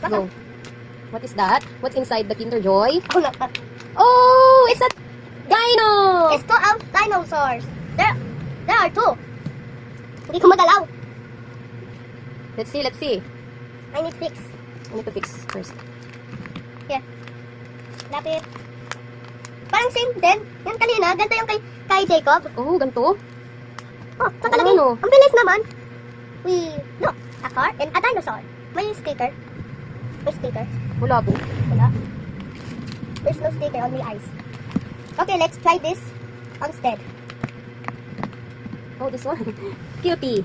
Go. What is that? What's inside the Kinder Joy? Oh, no. Oh, it's a dino! It's 2 dinosaurs. There are 2. Hindi ko magalaw. Let's see. I need fix. I need to fix first. Here. Lapit. Parang same din. Yan kanina. Ganito yung kay Jacob. Oh, ganito? Oh, sa Oo, kalagay. ano? Ang bilis naman. Look, a car and a dinosaur. May sticker. May sticker. Wala po. Wala. There's no sticker on my eyes. Okay, let's try this instead. Oh, this one. Cutie.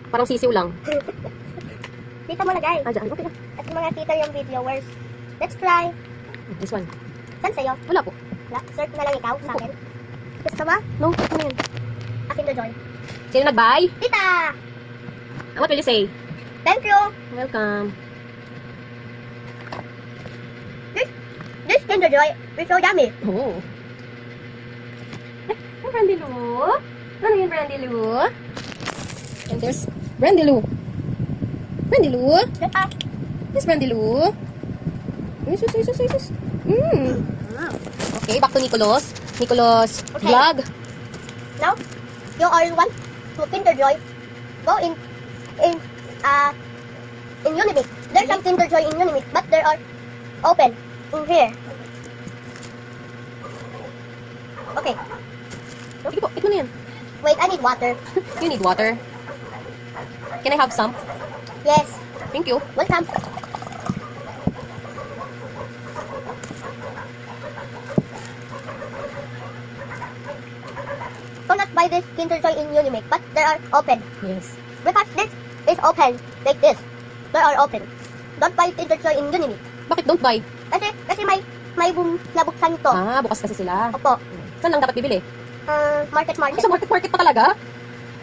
Parang sisiw lang. Dito mo lagay. Ah, dyan. Okay. At yung mga kita yung viewers. Let's try. This one. Saan sa'yo? Wala po. Wala. Search na lang ikaw sa akin. Gusto mo? No, ano yan? Akin na joy. Sino nag-buy? Tita! What will you say? Thank you! Welcome. This Kinder Joy is so yummy. Oh. Ay, Brandy Lou. Ano yun, Brandy Lou? And there's Brandy Lou. Brandy Lou? Yes, Brandy Lou. Jesus. Okay, back to Nicolas. Nicolas Okay. vlog. Now, you all want to Kinder Joy. Go in Unimate. There's some Kinder Joy in Unimate, but there are open in here. Okay, Sige po, ito na yan. wait, I need water. You need water. Can I have some? Yes, Thank you. welcome. Do not buy this Kinder Joy in Unimate, but they are open. Yes. Because this is open, like this. They are open. Don't buy Kinder Joy in Unimate. Bakit don't buy? Kasi may boom nabuksan ito. Ah, bukas kasi sila. Opo. Saan lang dapat bibili? Market. Ay, sa market pa talaga?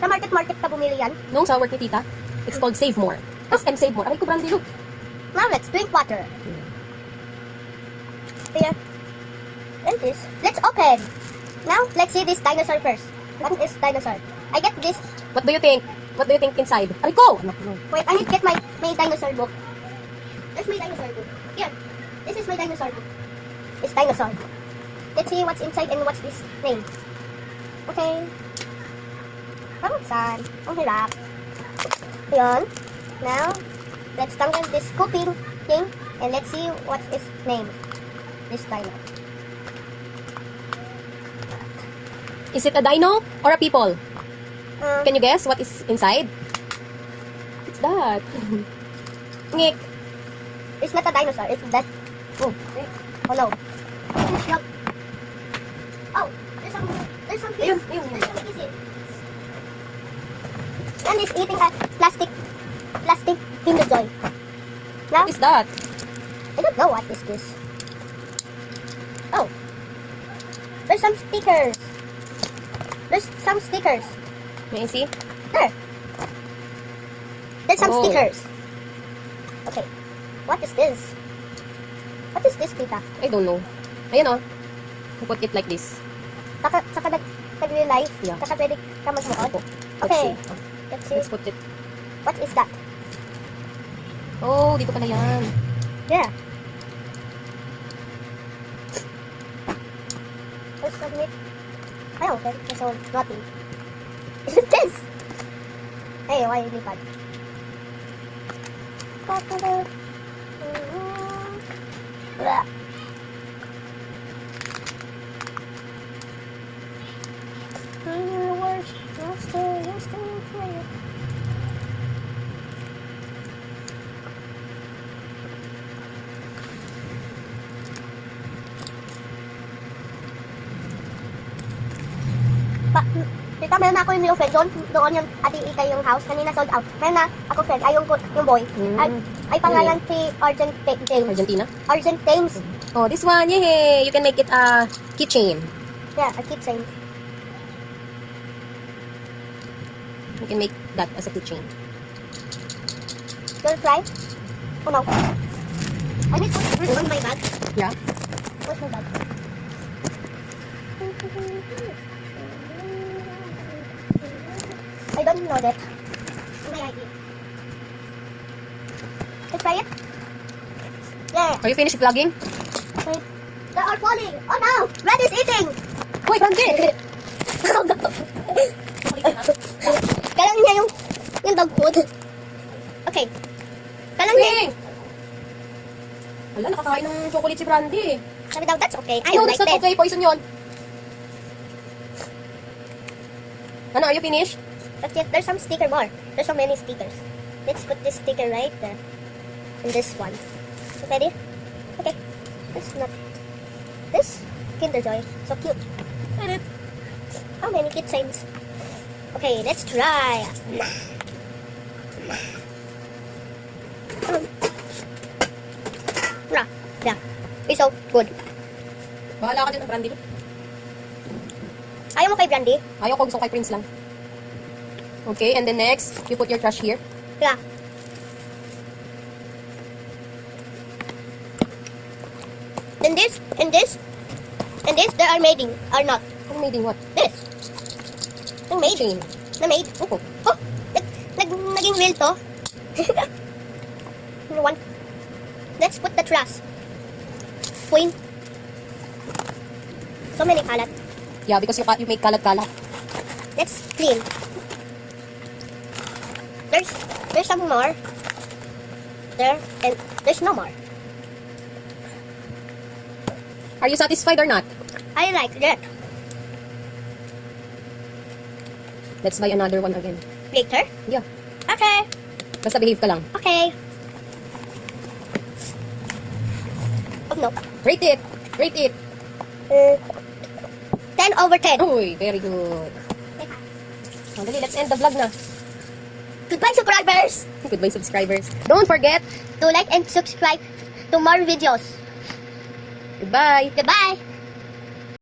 Sa market ka bumili yan. No, sa work ni tita. It's called Save More. SM Save More. Aray ko, Brandy Lou. Now let's drink water. Here. And this. Let's open. Now let's see this dinosaur first. What is dinosaur? I get this. What do you think? What do you think inside? Aray ko! Anak mo. Wait, I need to get my dinosaur book. There's my dinosaur book. Here. This is my dinosaur book. It's dinosaur. Let's see what's inside and what's this name. Okay. Pangsan. Ang hirap. Ayan. Now, let's tanggal this scooping thing and let's see what's its name. This dino. Is it a dino or a people? Um, Can you guess what is inside? What's that? Ngik. It's not a dinosaur. It's that. Oh, Oh no. It's not. Oh, there's some piece. Ayun. There's some piece here. And it's eating a plastic Kinder Joy. Now, What is that? I don't know what is this. Oh, there's some stickers. There's some stickers. May I see? There. There's some Oh. stickers. Okay. What is this? What is this, tita? I don't know. Ayan oh. You put it like this. Saka nag-relive. Yeah. Saka pwede ka magmuod. Let's Okay. see. Let's see. Let's put it. What is that? Oh, dito pala yan. Yeah. Let's submit. I open. I saw nothing. Is it this? Hey, why is it bad? Blah. Tita, meron na ako yung friend doon yung Ate Ika yung house. Kanina sold out. Meron na ako friend. Ay, yung boy. Ay pangalan si Argent James. Argentina? Argent James. Oh, this one. Yay! You can make it a keychain. Yeah, I keep saying. You can make that as a keychain. You'll try? Oh no. I need to put it on my bag. Yeah? Where's my bag? I don't know that. My idea. Let's try it. Yeah. Are you finished vlogging? Wait. They are falling. Oh no! Red is eating! Uy, Brandy! Kailangan niya yung dog food. Okay. Kailangan niya. Ping! Wala, nakakain ng chocolate si Brandy. Sabi daw, that's okay. I No, don't that's like not that. okay. Poison yun. Ano, are you finished? But yet, there's some sticker more. There's so many stickers. Let's put this sticker right there. And this one. Ready? Okay. This not. This Kinder Joy. So cute. Read it. How many keychains? Okay, let's try. Yeah. It's so good. Bahala ka dyan ng Brandy. Ayaw mo kay Brandy? Ayaw ko, gusto ko kay Prince lang. Okay, and then next, you put your trash here. Yeah. And this, they are mating, are not. Ang mating what? This. Yung made. Chain. Na made. Opo. Oh, naging real to. One. Let's put the trash. Queen. So many kalat. Yeah, because you make kalat-kalat. Let's clean. There's some more. There, and there's no more. Are you satisfied or not? I like that. Let's buy another one again. Later? Yeah. Okay. Basta behave ka lang. Okay. Oh no. Rate it! Rate it! 10 over 10. Uy, very good. Oh, dali, let's end the vlog na. Goodbye, subscribers. Goodbye, subscribers. Don't forget, To like and subscribe to more videos. goodbye! Goodbye.